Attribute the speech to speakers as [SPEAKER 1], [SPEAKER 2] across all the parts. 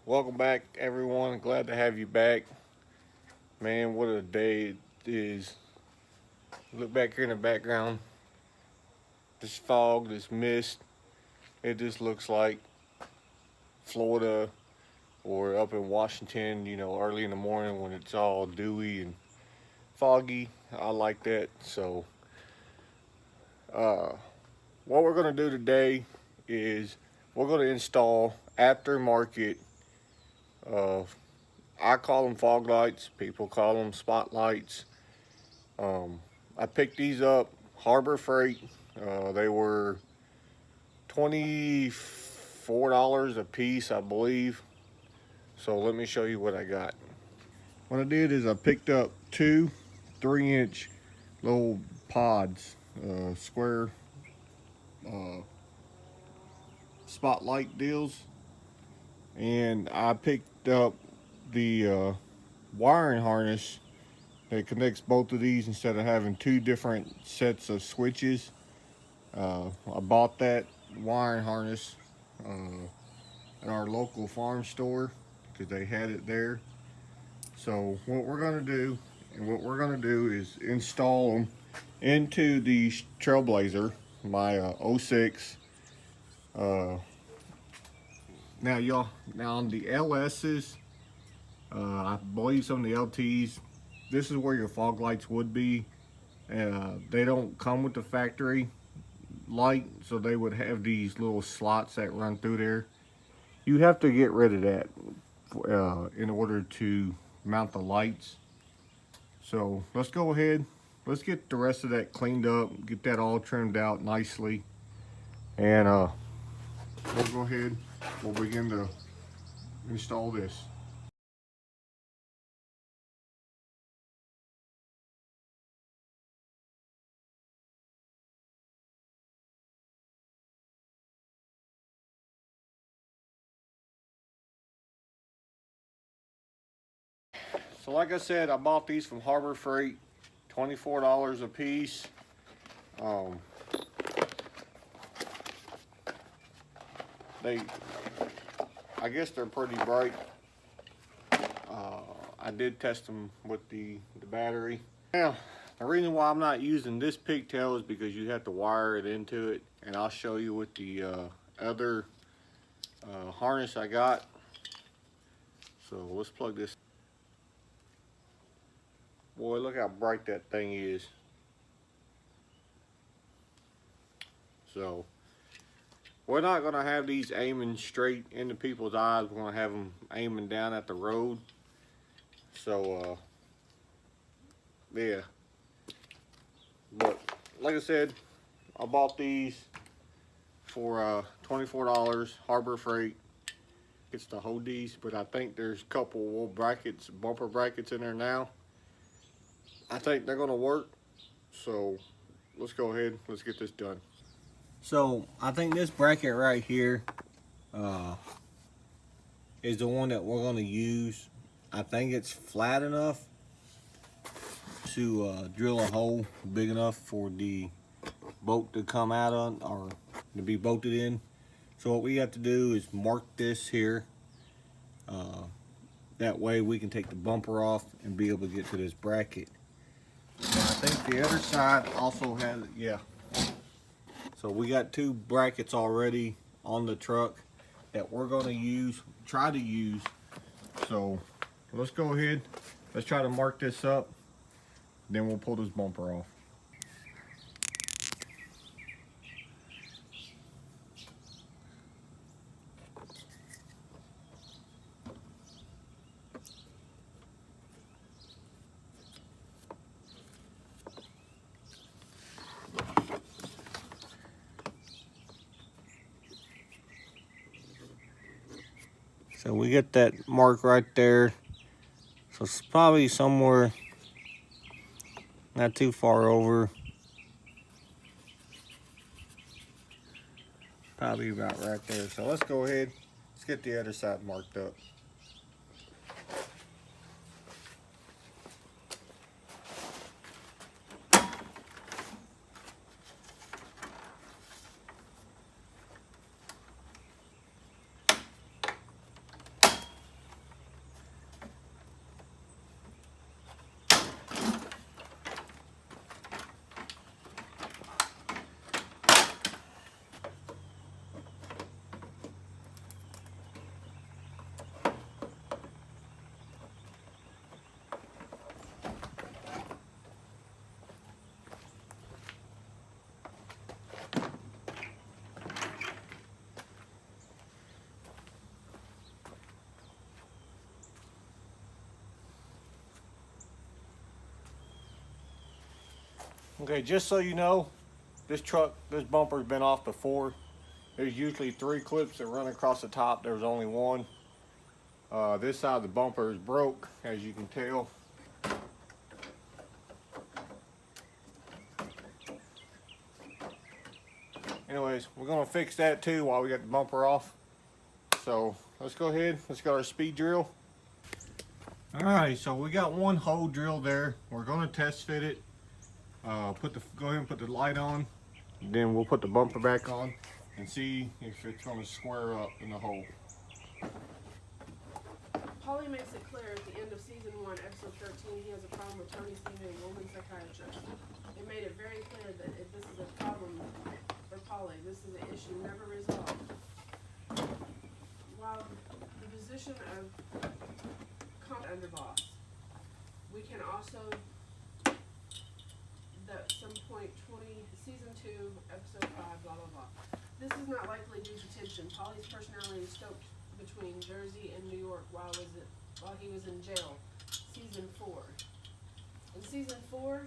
[SPEAKER 1] Welcome back, everyone. Glad to have you back. Man, what a day it is. Look back here in the background. This fog, this mist, it just looks like Florida or up in Washington, early in the morning when it's all dewy and foggy. I like that. So, what we're going to do today is we're going to install aftermarket I call them fog lights. People call them spotlights. I picked these up Harbor Freight. They were $24 a piece, I believe. So let me show you what I got. What I did is I picked up two 3-inch little PODS, square spotlight deals, and I picked up the wiring harness that connects both of these instead of having two different sets of switches. I bought that wiring harness at our local farm store because they had it there. So what we're going to do is install them into the Trailblazer, my 06. Now on the LS's, I believe some of the LTs, this is where your fog lights would be. They don't come with the factory light, so they would have these little slots that run through there. You have to get rid of that in order to mount the lights. So let's go ahead, let's get the rest of that cleaned up, get that all trimmed out nicely, and we'll go ahead, we'll begin to install this. So like I said, I bought these from Harbor Freight, $24 a piece. I guess they're pretty bright. I did test them with the battery. Now, the reason why I'm not using this pigtail is because you have to wire it into it, and I'll show you with the other harness I got. So let's plug this. Boy, look how bright that thing is. So we're not going to have these aiming straight into people's eyes. We're going to have them aiming down at the road. So yeah, but like I said, I bought these for $24, Harbor Freight. It's to hold these, but I think there's a couple little brackets, bumper brackets in there now. I think they're going to work. So let's go ahead, let's get this done. So I think this bracket right here is the one that we're going to use. I think it's flat enough to drill a hole big enough for the bolt to come out on, or to be bolted in. So what we have to do is mark this here. That way we can take the bumper off and be able to get to this bracket. And I think the other side also has, yeah. So we got two brackets already on the truck that we're going to try to use. So let's go ahead, let's try to mark this up, then we'll pull this bumper off. So we get that mark right there. So it's probably somewhere not too far over. Probably about right there. So let's go ahead, let's get the other side marked up. Okay, just so you know, this bumper's been off before. There's usually 3 clips that run across the top. There's only one. This side of the bumper is broke, as you can tell. Anyways, we're gonna fix that too while we got the bumper off. So let's go ahead, let's get our speed drill. All right, so we got one hole drilled there. We're gonna test fit it. Go ahead and put the light on. Then we'll put the bumper back on and see if it's gonna square up in the hole.
[SPEAKER 2] Paulie makes it clear at the end of season 1, episode 13, he has a problem with Tony seeing a woman psychiatrist. It made it very clear that if this is a problem for Paulie, this is an issue never resolved. While the position of under boss, we can also, at some point, season 2, episode 5, blah blah blah. This is not likely due to tension. Paulie's personality is stoked between Jersey and New York while he was in jail. Season 4. In season 4,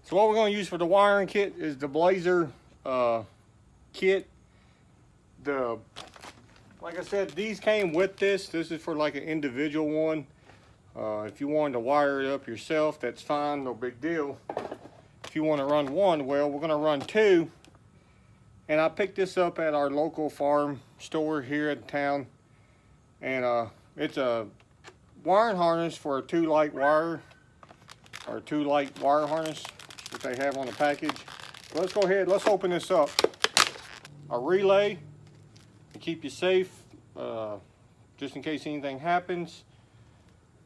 [SPEAKER 1] so what we're going to use for the wiring kit is the Blazer kit. Like I said, these came with this. This is for like an individual one. If you wanted to wire it up yourself, that's fine, no big deal. If you want to run one, well, we're going to run 2. And I picked this up at our local farm store here in town. And it's a wiring harness for a 2-light wire, or 2-light wire harness that they have on the package. So let's go ahead, let's open this up. A relay to keep you safe, just in case anything happens.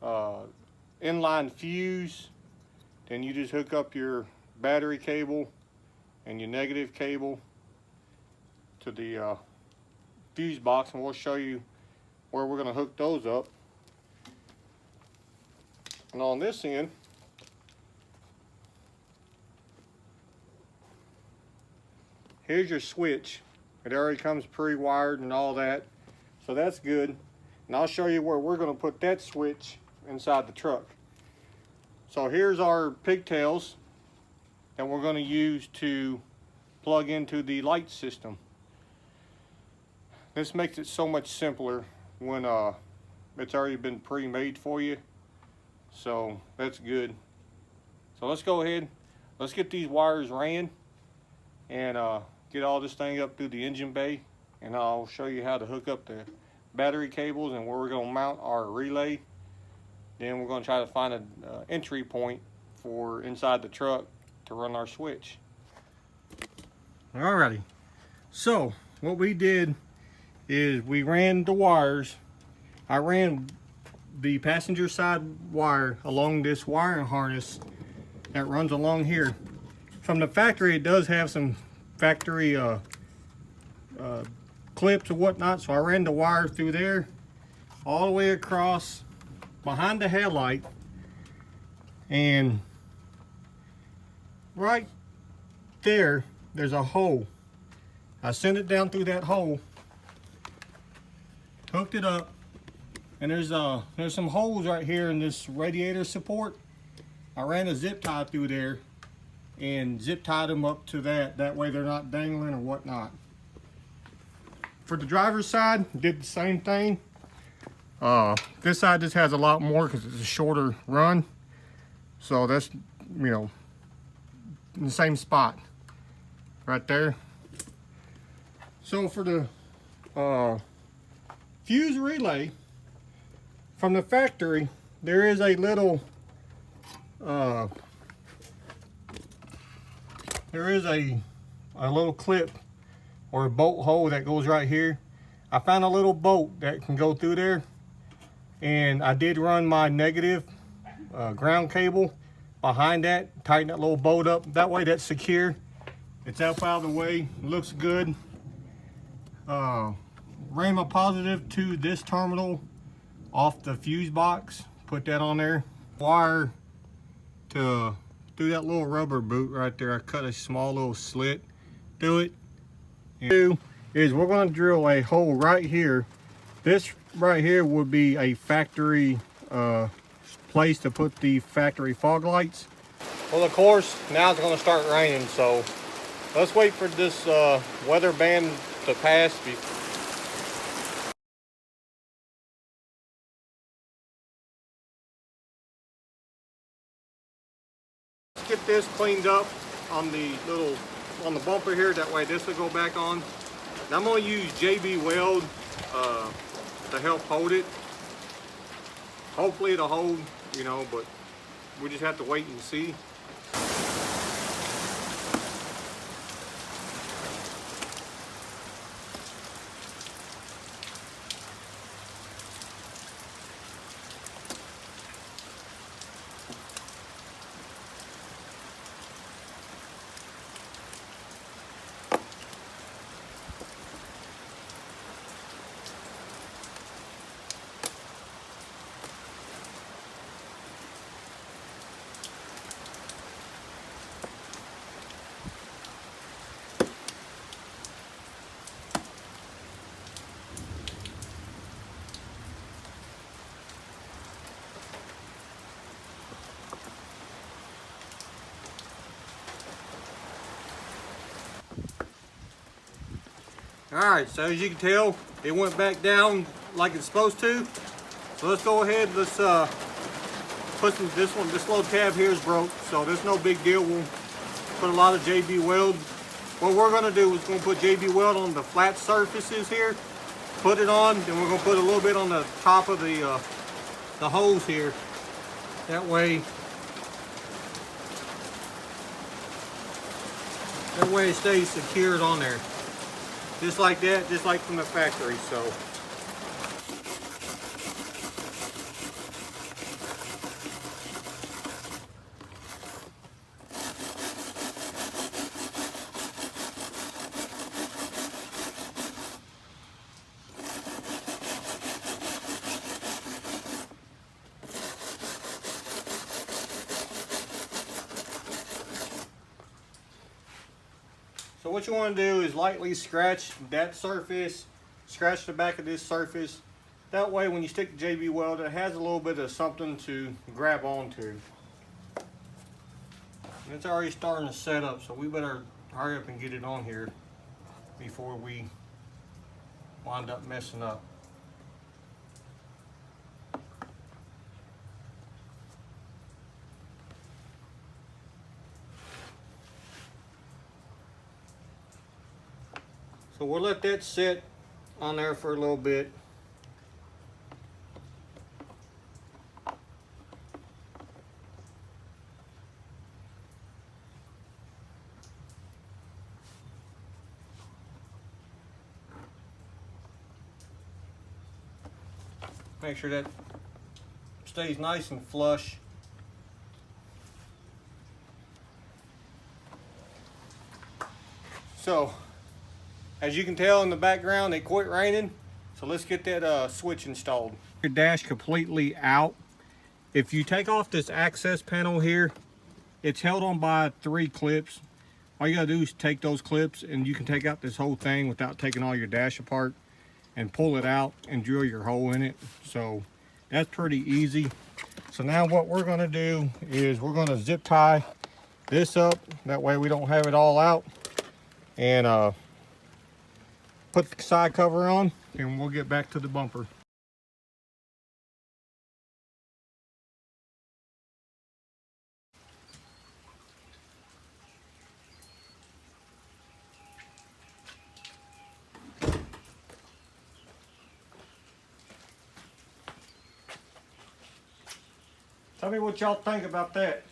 [SPEAKER 1] Inline fuse, then you just hook up your battery cable and your negative cable to the fuse box, and we'll show you where we're going to hook those up. And on this end, here's your switch. It already comes pre-wired and all that, so that's good. And I'll show you where we're going to put that switch inside the truck. So here's our pigtails that we're going to use to plug into the light system. This makes it so much simpler when it's already been pre-made for you. So that's good. So let's go ahead, let's get these wires ran and get all this thing up through the engine bay, and I'll show you how to hook up the battery cables and where we're going to mount our relay. Then we're going to try to find an entry point for inside the truck to run our switch. Alrighty, so what we did is we ran the wires. I ran the passenger side wire along this wiring harness that runs along here. From the factory, it does have some factory clips or whatnot, so I ran the wire through there all the way across behind the headlight, and right there's a hole. I sent it down through that hole, hooked it up, and there's some holes right here in this radiator support. I ran a zip tie through there and zip tied them up to that way they're not dangling or whatnot. For the driver's side, did the same thing. This side just has a lot more because it's a shorter run, so that's, you know, in the same spot right there. So for the fuse relay from the factory, there is a little little clip or a bolt hole that goes right here. I found a little bolt that can go through there, and I did run my negative ground cable behind that, tighten that little bolt up. That way that's secure. It's up out of the way, looks good. Ran my positive to this terminal off the fuse box, put that on there. Wire to through that little rubber boot right there, I cut a small little slit through it. And two is we're going to drill a hole right here. This right here would be a factory place to put the factory fog lights. Well, of course, now it's going to start raining, so let's wait for this weather band to pass. Let's get this cleaned up on the bumper here. That way this will go back on. And I'm going to use JB Weld to help hold it. Hopefully it'll hold, you know, but we just have to wait and see. Alright, so as you can tell, it went back down like it's supposed to. So let's go ahead, let's put this little tab here is broke, so there's no big deal. We'll put a lot of JB Weld. What we're gonna do is we're gonna put JB Weld on the flat surfaces here, put it on, then we're gonna put a little bit on the top of the hose here. That way it stays secured on there. Just like that, just like from the factory, so. So what you want to do is lightly scratch that surface, scratch the back of this surface. That way when you stick the JB Weld, it has a little bit of something to grab onto. And it's already starting to set up, so we better hurry up and get it on here before we wind up messing up. So we'll let that sit on there for a little bit. Make sure that stays nice and flush. So, as you can tell in the background, it quit raining. So let's get that switch installed. Your dash completely out. If you take off this access panel here, it's held on by 3 clips. All you gotta do is take those clips and you can take out this whole thing without taking all your dash apart and pull it out and drill your hole in it. So that's pretty easy. So now what we're gonna do is we're gonna zip tie this up. That way we don't have it all out. And put the side cover on and we'll get back to the bumper. Tell me what y'all think about that.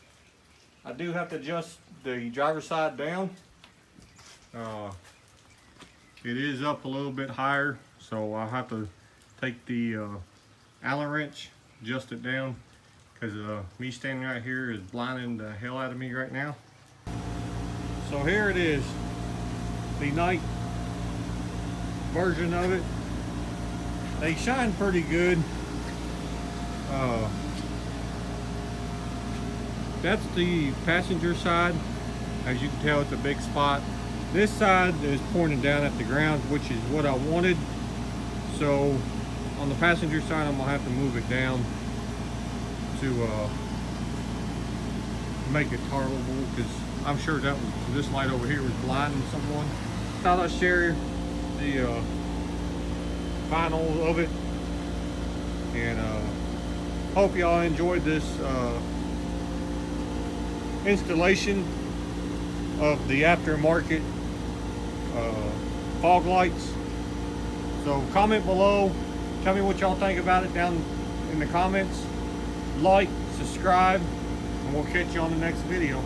[SPEAKER 1] I do have to adjust the driver's side down. It is up a little bit higher, so I'll have to take the Allen wrench, adjust it down, because me standing right here is blinding the hell out of me right now. So here it is, the night version of it. They shine pretty good. That's the passenger side. As you can tell, it's a big spot. This side is pointing down at the ground, which is what I wanted. So on the passenger side, I'm gonna have to move it down to make it tolerable, because I'm sure that this light over here was blinding someone. Thought I'd share the final of it, and hope y'all enjoyed this installation of the aftermarket fog lights. So comment below, tell me what y'all think about it down in the comments. Like, subscribe, and we'll catch you on the next video.